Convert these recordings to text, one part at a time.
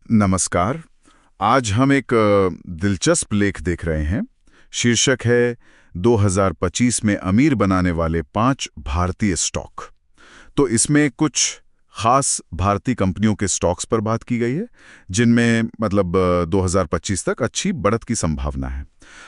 नमस्कार। आज हम एक दिलचस्प लेख देख रहे हैं। शीर्षक है 2025 में अमीर बनाने वाले 5 भारतीय स्टॉक। तो इसमें कुछ खास भारतीय कंपनियों के स्टॉक्स पर बात की गई है, जिनमें 2025 तक अच्छी बढ़त की संभावना है।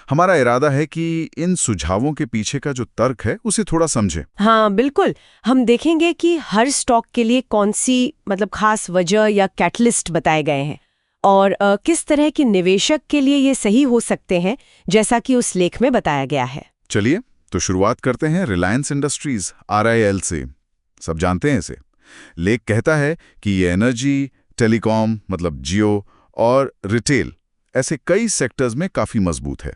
हमारा इरादा है कि इन सुझावों के पीछे का जो तर्क है उसे थोड़ा समझें। हाँ बिल्कुल, हम देखेंगे कि हर स्टॉक के लिए कौन सी खास वजह या कैटलिस्ट बताए गए हैं और किस तरह के निवेशक के लिए ये सही हो सकते हैं, जैसा कि उस लेख में बताया गया है। चलिए तो शुरुआत करते हैं रिलायंस इंडस्ट्रीज RIL से। सब जानते हैं इसे। लेख कहता है कि ये एनर्जी, टेलीकॉम जियो और रिटेल ऐसे कई सेक्टर्स में काफी मजबूत है।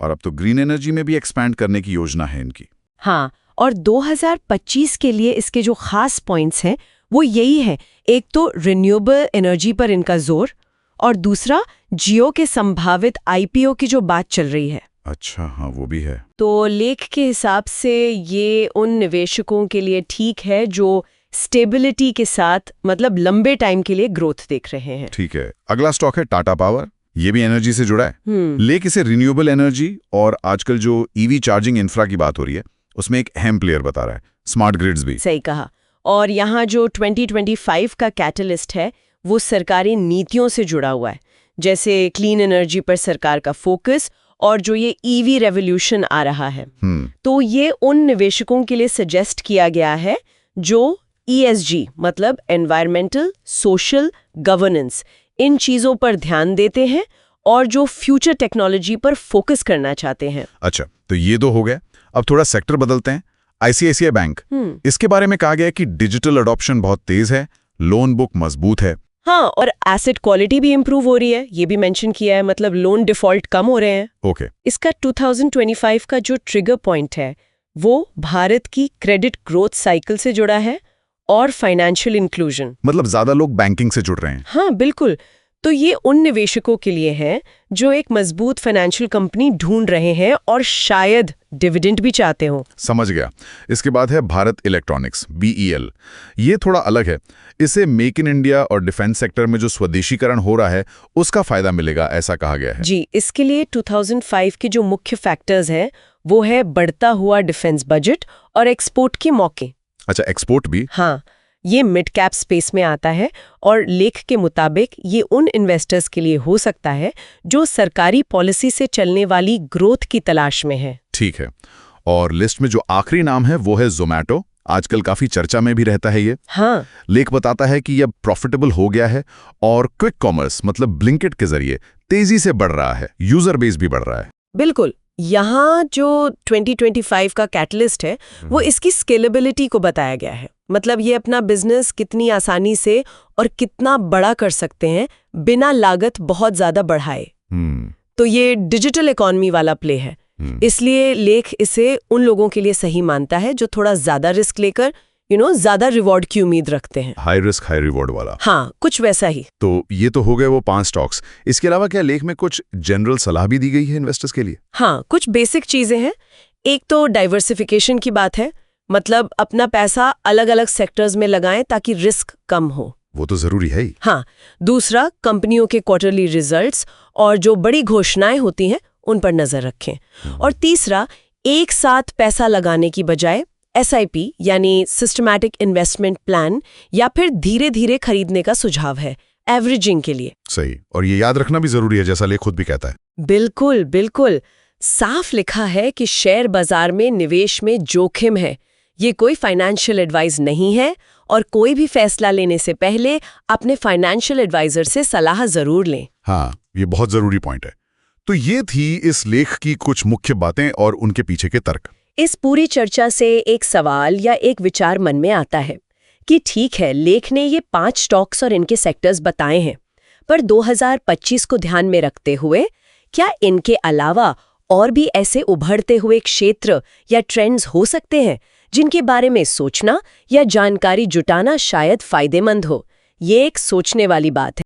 और अब तो ग्रीन एनर्जी में भी एक्सपैंड करने की योजना है इनकी। हाँ, और 2025 के लिए इसके जो खास पॉइंट्स हैं वो यही है। एक तो रिन्यूएबल एनर्जी पर इनका जोर, और दूसरा जियो के संभावित IPO की जो बात चल रही है। अच्छा, हाँ वो भी है। तो लेख के हिसाब से ये उन निवेशकों के लिए ठीक है जो स्टेबिलिटी के साथ लंबे टाइम के लिए ग्रोथ देख रहे हैं। ठीक है। अगला स्टॉक है टाटा पावर। ये भी एनर्जी से जुड़ा है। लेख इसे रिन्यूएबल एनर्जी और आजकल जो EV चार्जिंग इंफ्रा की बात हो रही है उसमें एक अहम प्लेयर बता रहा है। स्मार्ट ग्रिड्स भी। सही कहा। और यहाँ जो 2025 का कैटलिस्ट है वो सरकारी नीतियों से जुड़ा हुआ है, जैसे क्लीन एनर्जी पर सरकार का फोकस और जो ये EV रेवोल्यूशन आ रहा है। तो ये उन निवेशकों के लिए सजेस्ट किया गया है जो ESG एनवायरमेंटल, सोशल, गवर्नेंस इन चीजों पर ध्यान देते हैं और जो फ्यूचर टेक्नोलॉजी पर फोकस करना चाहते हैं। अच्छा, तो ये तो हो गया। अब थोड़ा सेक्टर बदलते हैं। ICICI बैंक, इसके बारे में कहा गया है कि डिजिटल अडॉप्शन बहुत तेज है, लोन बुक मजबूत है। हाँ, और एसेट क्वालिटी भी इम्प्रूव हो रही है, ये भी मेंशन किया है। लोन डिफॉल्ट कम हो रहे हैं। ओके। इसका 2025 का जो ट्रिगर पॉइंट है वो भारत की क्रेडिट ग्रोथ साइकिल से जुड़ा है और फाइनेंशियल इंक्लूजन। ज्यादा लोग बैंकिंग से जुड़ रहे हैं। हाँ बिल्कुल। तो ये उन निवेशकों के लिए है जो एक मजबूत फाइनेंशियल कंपनी ढूंढ रहे हैं और शायद डिविडेंड भी चाहते हो। समझ गया। इसके बाद है भारत इलेक्ट्रॉनिक्स BEL। ये थोड़ा अलग है। इसे मेक इन इंडिया और डिफेंस सेक्टर में जो स्वदेशीकरण हो रहा है उसका फायदा मिलेगा, ऐसा कहा गया है। जी, इसके लिए 2005 के जो मुख्य फैक्टर्स हैं वो है बढ़ता हुआ डिफेंस बजट और एक्सपोर्ट के मौके। अच्छा, एक्सपोर्ट भी। हाँ, ये मिड कैप स्पेस में आता है और लेख के मुताबिक ये उन इन्वेस्टर्स के लिए हो सकता है जो सरकारी पॉलिसी से चलने वाली ग्रोथ की तलाश में है। ठीक है। और लिस्ट में जो आखिरी नाम है वो है ज़ोमैटो। आजकल काफी चर्चा में भी रहता है ये। हाँ, लेख बताता है कि यह प्रॉफिटेबल हो गया है और क्विक कॉमर्स ब्लिंकिट के जरिए तेजी से बढ़ रहा है, यूजर बेस भी बढ़ रहा है। बिल्कुल। यहाँ जो 2025 का कैटलिस्ट है वो इसकी स्केलेबिलिटी को बताया गया है। ये अपना बिजनेस कितनी आसानी से और कितना बड़ा कर सकते हैं बिना लागत बहुत ज्यादा बढ़ाए। तो ये डिजिटल इकोनॉमी वाला प्ले है। इसलिए लेख इसे उन लोगों के लिए सही मानता है जो थोड़ा ज्यादा रिस्क लेकर ज्यादा रिवॉर्ड की उम्मीद रखते हैं। हाई रिस्क हाई रिवॉर्ड वाला। हाँ, कुछ वैसा ही। तो ये तो हो गए वो 5 स्टॉक्स। इसके अलावा क्या लेख में कुछ जनरल सलाह भी दी गई है इन्वेस्टर्स के लिए? हाँ, कुछ बेसिक चीजें हैं। एक तो डाइवर्सिफिकेशन की बात है, अपना पैसा अलग अलग सेक्टर्स में लगाएं ताकि रिस्क कम हो। वो तो जरूरी है ही। हाँ, दूसरा कंपनियों के क्वार्टरली रिजल्ट्स और जो बड़ी घोषणाएं होती हैं उन पर नजर रखें। और तीसरा, एक साथ पैसा लगाने की बजाय SIP यानी सिस्टमैटिक इन्वेस्टमेंट प्लान या फिर धीरे धीरे खरीदने का सुझाव है एवरेजिंग के लिए। सही। और ये याद रखना भी जरूरी है, जैसा लेख खुद भी कहता है। बिल्कुल बिल्कुल। साफ लिखा है कि शेयर बाजार में निवेश में जोखिम है। ये कोई फाइनेंशियल एडवाइस नहीं है और कोई भी फैसला लेने से पहले अपने फाइनेंशियल एडवाइजर से सलाह जरूर लें। हाँ, ये बहुत जरूरी पॉइंट है। तो ये थी इस लेख की कुछ मुख्य बातें और उनके पीछे के तर्क। इस पूरी चर्चा से एक सवाल या एक विचार मन में आता है कि ठीक है, लेख ने ये 5 स्टॉक्स और इनके सेक्टर्स बताए हैं, पर 2025 को ध्यान में रखते हुए क्या इनके अलावा और भी ऐसे उभरते हुए क्षेत्र या ट्रेंड्स हो सकते हैं जिनके बारे में सोचना या जानकारी जुटाना शायद फायदेमंद हो? ये एक सोचने वाली बात है।